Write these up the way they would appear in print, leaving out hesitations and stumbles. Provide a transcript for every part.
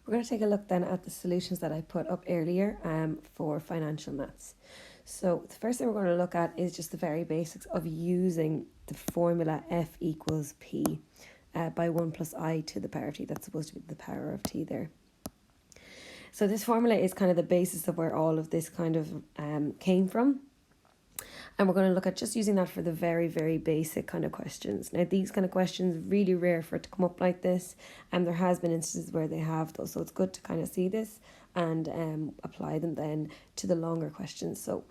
We're going to take a look then at the solutions that I put up earlier for financial maths. So the first thing we're going to look at is just the very basics of using the formula F equals P by 1 plus I to the power of t. That's supposed to be the power of t there. So this formula is kind of the basis of where all of this kind of came from. And we're going to look at just using that for the very, very basic kind of questions. Now, these kind of questions, really rare for it to come up like this. And there has been instances where they have, though. So it's good to kind of see this and apply them then to the longer questions. So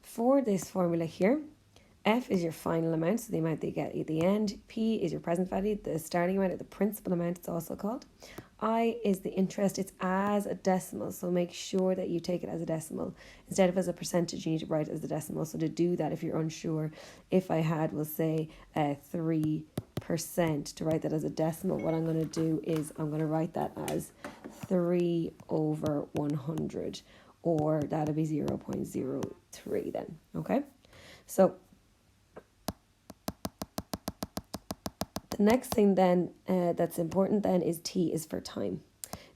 for this formula here, F is your final amount, so the amount that you get at the end. P is your present value, the starting amount, or the principal amount it's also called. I is the interest, it's as a decimal, so make sure that you take it as a decimal. Instead of as a percentage, you need to write it as a decimal. So to do that, if you're unsure, if I had, we'll say 3%, to write that as a decimal, what I'm going to do is I'm going to write that as 3 over 100, or that'll be 0.03 then, okay? So the next thing then that's important then is T is for time.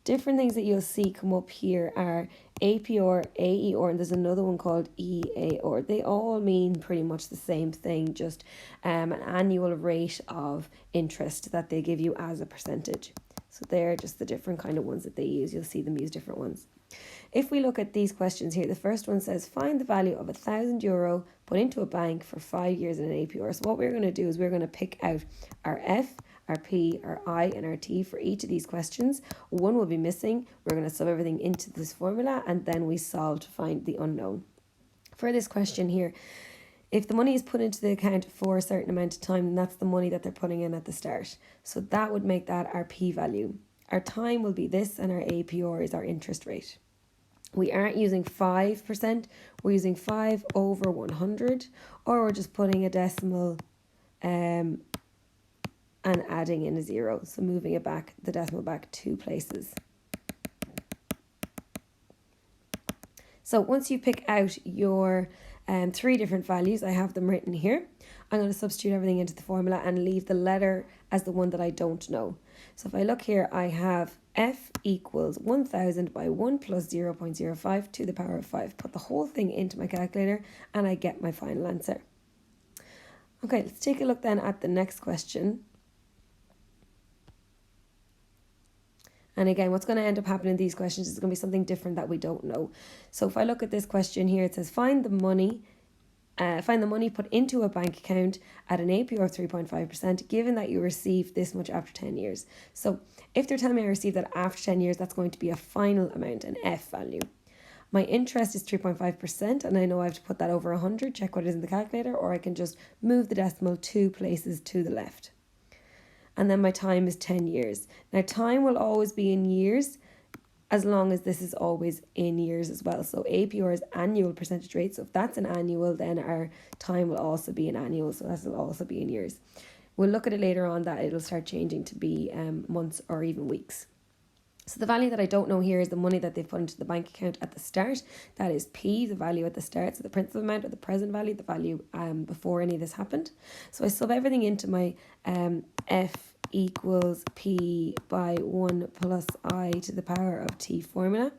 Different things that you'll see come up here are APR, AER, and there's another one called EAR. They all mean pretty much the same thing, just an annual rate of interest that they give you as a percentage. So they're just the different kind of ones that they use. You'll see them use different ones. If we look at these questions here, the first one says, find the value of €1,000 put into a bank for 5 years in an APR. So what we're going to do is we're going to pick out our F, our P, our I, and our T for each of these questions. One will be missing. We're going to sub everything into this formula, and then we solve to find the unknown. For this question here, if the money is put into the account for a certain amount of time, then that's the money that they're putting in at the start. So that would make that our P value. Our time will be this, and our APR is our interest rate. We aren't using 5%, we're using 5 over 100, or we're just putting a decimal and adding in a 0. So moving it back, the decimal back 2 places. So once you pick out your 3 different values, I have them written here. I'm going to substitute everything into the formula and leave the letter as the one that I don't know. So if I look here, I have F equals 1000 by 1 plus 0.05 to the power of 5. Put the whole thing into my calculator and I get my final answer. Okay, let's take a look then at the next question. And again, what's going to end up happening in these questions is going to be something different that we don't know. So if I look at this question here, it says find the money put into a bank account at an APR of 3.5%, given that you received this much after 10 years. So if they're telling me I received that after 10 years, that's going to be a final amount, an F value. My interest is 3.5%, and I know I have to put that over 100, check what it is in the calculator, or I can just move the decimal 2 places to the left. And then my time is 10 years. Now, time will always be in years, as long as this is always in years as well. So APR is annual percentage rate. So if that's an annual, then our time will also be an annual. So that will also be in years. We'll look at it later on that it'll start changing to be months or even weeks. So the value that I don't know here is the money that they've put into the bank account at the start. That is P, the value at the start. So the principal amount, or the present value, the value before any of this happened. So I sub everything into my F equals P by 1 plus I to the power of T formula.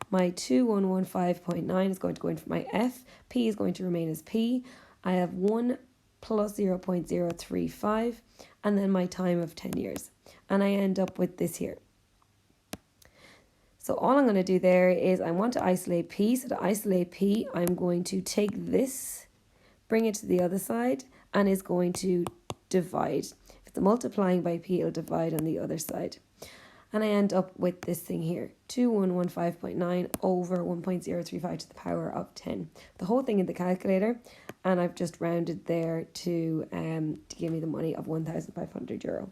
My 2115.9 is going to go into my F. P is going to remain as P. I have 1 plus 0.035, and then my time of 10 years. And I end up with this here. So all I'm going to do there is I want to isolate P. So to isolate P, I'm going to take this, bring it to the other side, and is going to divide. If it's multiplying by P, it'll divide on the other side. And I end up with this thing here, 2115.9 over 1.035 to the power of 10. The whole thing in the calculator, and I've just rounded there to give me the money of €1,500.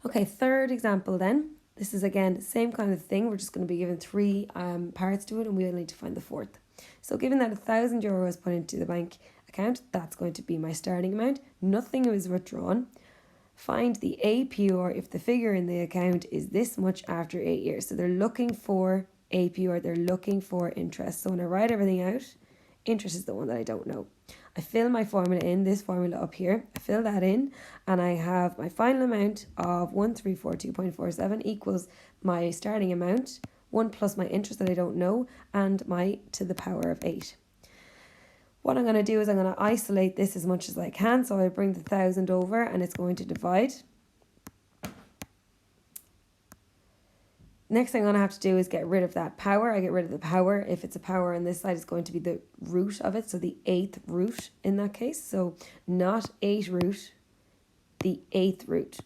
Okay, third example then. This is again, same kind of thing. We're just going to be given 3 parts to it, and we'll need to find the fourth. So given that €1,000 is put into the bank account, that's going to be my starting amount. Nothing is withdrawn. Find the APR if the figure in the account is this much after 8 years. So they're looking for APR, they're looking for interest. So when I write everything out Interest is the one that I don't know. I fill my formula in, this formula up here. I fill that in and I have my final amount of 1342.47 equals my starting amount, 1 plus my interest that I don't know, and my to the power of 8. What I'm going to do is I'm going to isolate this as much as I can. So I bring the 1,000 over and it's going to divide. Next thing I'm going to have to do is get rid of that power. I get rid of the power. If it's a power on this side, it's going to be the root of it. So the 8th root in that case. So not 8 root, the 8th root.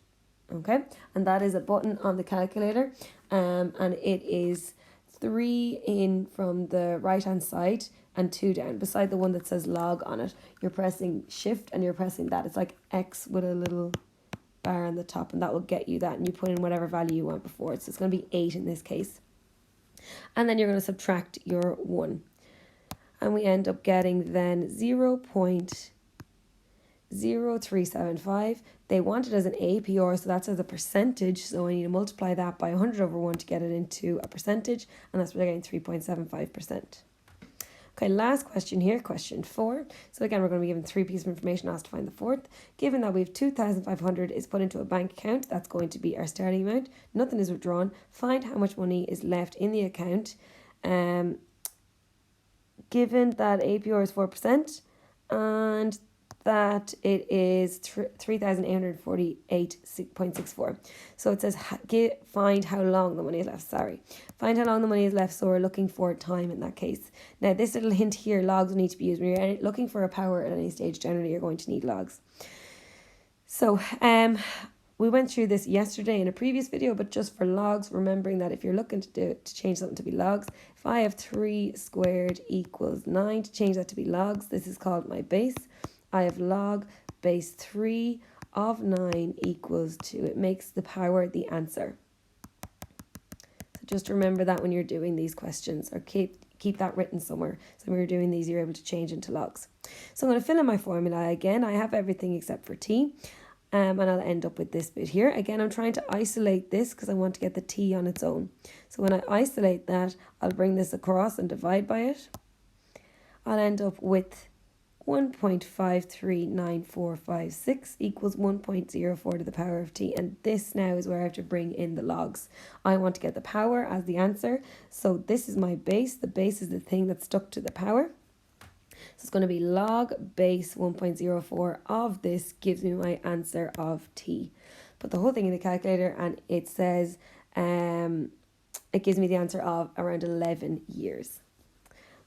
Okay. And that is a button on the calculator. And it is 3 in from the right hand side and 2 down. Beside the one that says log on it, you're pressing shift and you're pressing that. It's like X with a little bar on the top, and that will get you that, and you put in whatever value you want before it. So it's going to be 8 in this case. And then you're going to subtract your 1. And we end up getting then 0.0375. They want it as an APR, so that's as a percentage. So I need to multiply that by 100 over 1 to get it into a percentage, and that's what they're getting, 3.75%. Okay, last question here, question 4. So again, we're going to be given 3 pieces of information, asked to find the fourth. Given that we have 2,500 is put into a bank account, that's going to be our starting amount. Nothing is withdrawn. Find how much money is left in the account. Given that APR is 4% and that it is 3,848.64. So it says find how long the money is left. Find how long the money is left. So we're looking for time in that case. Now this little hint here, logs need to be used. When you're looking for a power at any stage, generally you're going to need logs. So we went through this yesterday in a previous video, but just for logs, remembering that if you're looking to change something to be logs, if I have 3 squared equals 9, to change that to be logs, this is called my base. I have log base 3 of 9 equals 2. It makes the power the answer. So just remember that when you're doing these questions, or keep that written somewhere. So when you're doing these, you're able to change into logs. So I'm going to fill in my formula again. I have everything except for t. And I'll end up with this bit here. Again, I'm trying to isolate this because I want to get the t on its own. So when I isolate that, I'll bring this across and divide by it. I'll end up with 1.539456 equals 1.04 to the power of t. And this now is where I have to bring in the logs. I want to get the power as the answer. So this is my base. The base is the thing that's stuck to the power. So it's going to be log base 1.04 of this gives me my answer of t. Put the whole thing in the calculator and it says it gives me the answer of around 11 years.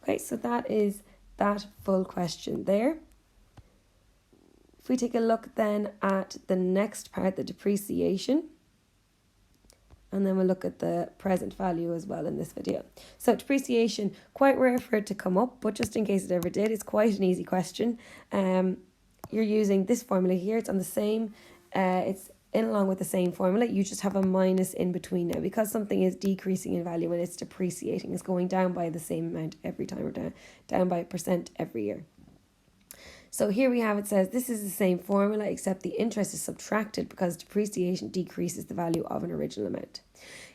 Okay, so that is that full question there. If we take a look then at the next part, the depreciation, and then we'll look at the present value as well in this video. So depreciation, quite rare for it to come up, but just in case it ever did, it's quite an easy question. You're using this formula here. It's on the same, it's in along with the same formula. You just have a minus in between now. Because something is decreasing in value when it's depreciating, it's going down by the same amount every time, or down by 1% every year. So here we have, it says this is the same formula except the interest is subtracted because depreciation decreases the value of an original amount.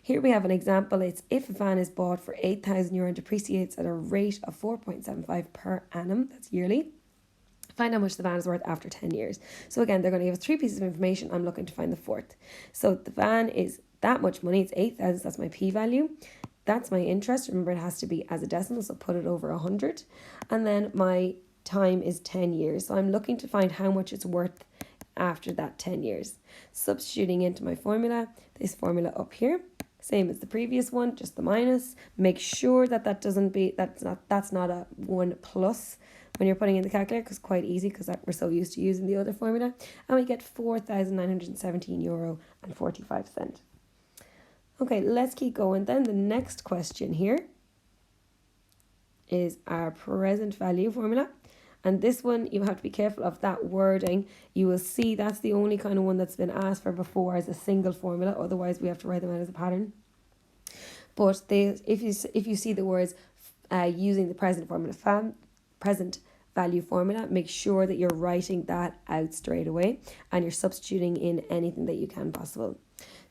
Here we have an example. It's if a van is bought for €8,000 and depreciates at a rate of 4.75 per annum, that's yearly. Find how much the van is worth after 10 years. So again, they're going to give us 3 pieces of information. I'm looking to find the fourth. So the van is that much money. It's 8,000. That's my p-value. That's my interest. Remember, it has to be as a decimal, so put it over 100. And then my time is 10 years. So I'm looking to find how much it's worth after that 10 years. Substituting into my formula, this formula up here, same as the previous one, just the minus. Make sure that that's not a 1 plus when you're putting in the calculator, because it's quite easy because we're so used to using the other formula. And we get €4,917.45. Okay, let's keep going then. The next question here is our present value formula. And this one, you have to be careful of that wording. You will see that's the only kind of one that's been asked for before as a single formula. Otherwise, we have to write them out as a pattern. But if you see the words using the present value formula, make sure that you're writing that out straight away and you're substituting in anything that you can possible.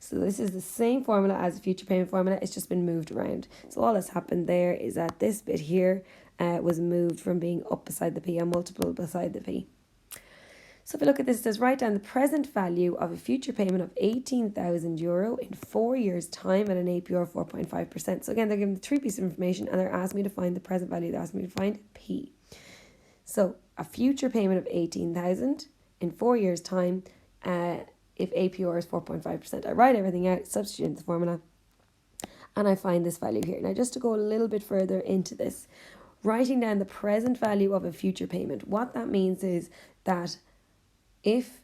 So this is the same formula as the future payment formula. It's just been moved around. So all that's happened there is that this bit here, was moved from being up beside the P, a multiple beside the P. So if we look at this, it says write down the present value of a future payment of €18,000 in 4 years' time at an APR of 4.5%. So again, they're giving 3 pieces of information and they're asking me to find the present value. They're asking me to find P. So a future payment of 18,000 in 4 years' time if APR is 4.5%. I write everything out, substitute into the formula, and I find this value here. Now just to go a little bit further into this, writing down the present value of a future payment, what that means is that if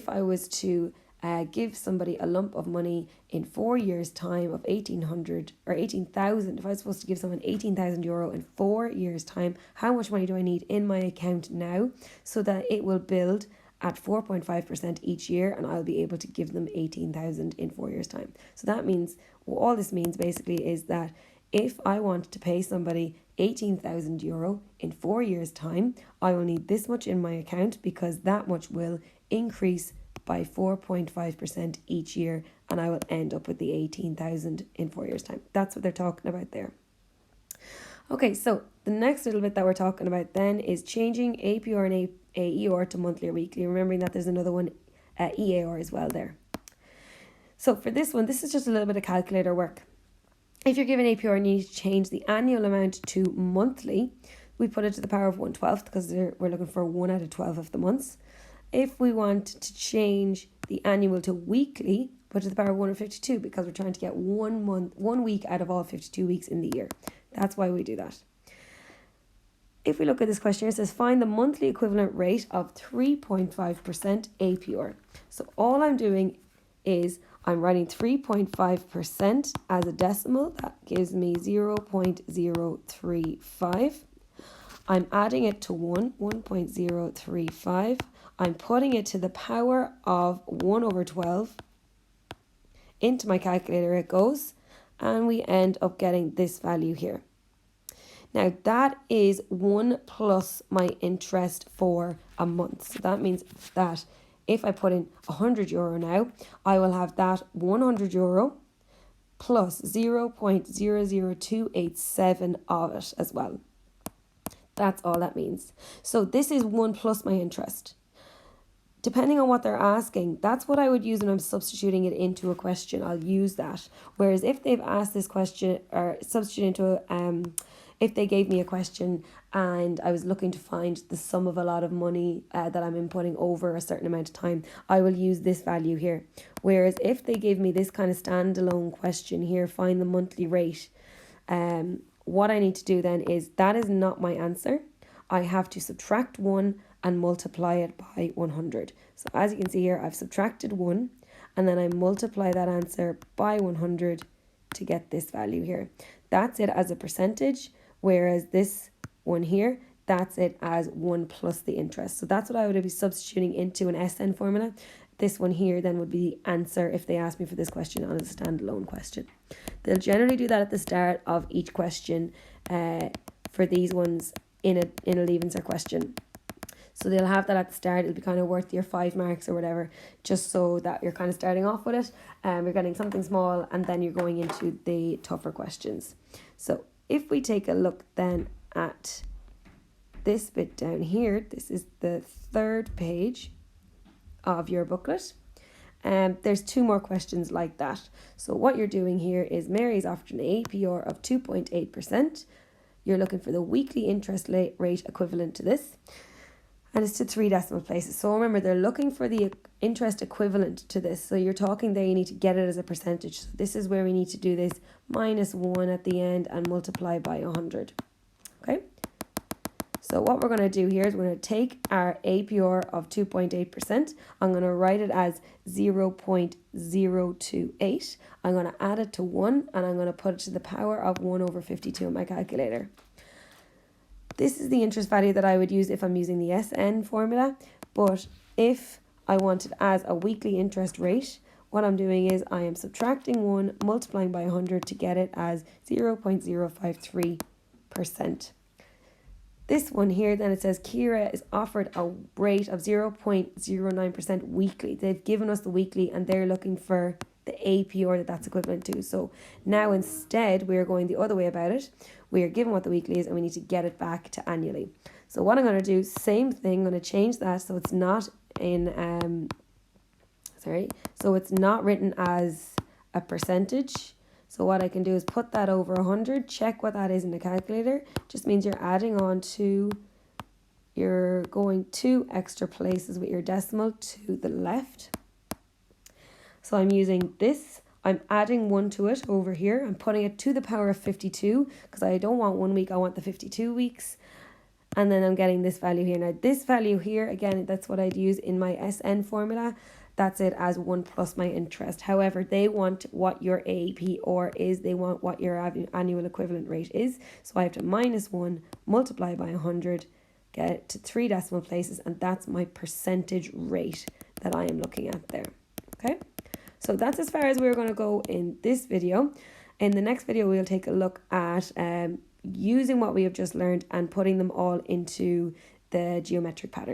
I was to give somebody a lump of money in 4 years' time of 1,800 or 18,000, if I was supposed to give someone €18,000 in 4 years' time, how much money do I need in my account now so that it will build at 4.5% each year and I'll be able to give them 18,000 in 4 years' time? So that means, well, all this means basically is that if I want to pay somebody €18,000 in 4 years' time, I will need this much in my account because that much will increase by 4.5% each year and I will end up with the 18,000 in 4 years' time. That's what they're talking about there. Okay, so the next little bit that we're talking about then is changing APR and AER to monthly or weekly, remembering that there's another one, EAR as well there. So for this one, this is just a little bit of calculator work. If you're given APR and you need to change the annual amount to monthly, we put it to the power of 1/12 because we're looking for 1 out of 12 of the months. If we want to change the annual to weekly, put it to the power of 1/52 because we're trying to get 1 week out of all 52 weeks in the year. That's why we do that. If we look at this question, it says find the monthly equivalent rate of 3.5% APR. So all I'm doing is I'm writing 3.5% as a decimal. That gives me 0.035. I'm adding it to 1.035. I'm putting it to the power of 1/12. Into my calculator it goes, and we end up getting this value here. Now that is 1 plus my interest for a month. So that means that if I put in €100 now, I will have that €100 plus 0.00287 of it as well. That's all that means. So this is 1 plus my interest. Depending on what they're asking, that's what I would use when I'm substituting it into a question. I'll use that. Whereas if they've asked this question or substitute into if they gave me a question and I was looking to find the sum of a lot of money that I'm inputting over a certain amount of time, I will use this value here. Whereas if they give me this kind of standalone question here, find the monthly rate, what I need to do then is that is not my answer. I have to subtract 1 and multiply it by 100. So as you can see here, I've subtracted 1 and then I multiply that answer by 100 to get this value here. That's it as a percentage. Whereas this one here, that's it as 1 plus the interest. So that's what I would be substituting into an SN formula. This one here then would be the answer if they asked me for this question on a standalone question. They'll generally do that at the start of each question for these ones in a Leaving Cert question. So they'll have that at the start. It'll be kind of worth your 5 marks or whatever, just so that you're kind of starting off with it. You're getting something small and then you're going into the tougher questions. So if we take a look then at this bit down here, this is the 3rd page of your booklet. There's 2 more questions like that. So what you're doing here is Mary's offered an APR of 2.8%. You're looking for the weekly interest rate equivalent to this. And it's to 3 decimal places. So remember, they're looking for the interest equivalent to this. So you're talking there, you need to get it as a percentage. So this is where we need to do this minus 1 at the end and multiply by 100. Okay? So what we're going to do here is we're going to take our APR of 2.8%. I'm going to write it as 0.028. I'm going to add it to 1 and I'm going to put it to the power of 1/52 in my calculator. This is the interest value that I would use if I'm using the SN formula, but if I want it as a weekly interest rate, what I'm doing is I am subtracting 1, multiplying by 100 to get it as 0.053%. This one here, then it says Kira is offered a rate of 0.09% weekly. They've given us the weekly and they're looking for the APR that's equivalent to. So now instead we're going the other way about it. We are given what the weekly is and we need to get it back to annually. So what I'm going to do, same thing, I'm going to change that so it's not in, so it's not written as a percentage. So what I can do is put that over 100, check what that is in the calculator. Just means you're adding on to, you're going 2 extra places with your decimal to the left. So I'm using this, I'm adding 1 to it over here. I'm putting it to the power of 52 because I don't want 1 week, I want the 52 weeks. And then I'm getting this value here. Now this value here, again, that's what I'd use in my SN formula. That's it as 1 plus my interest. However, they want what your APR is. They want what your annual equivalent rate is. So I have to minus 1, multiply by 100, get it to 3 decimal places. And that's my percentage rate that I am looking at there. Okay. So that's as far as we're going to go in this video. In the next video, we'll take a look at using what we have just learned and putting them all into the geometric pattern.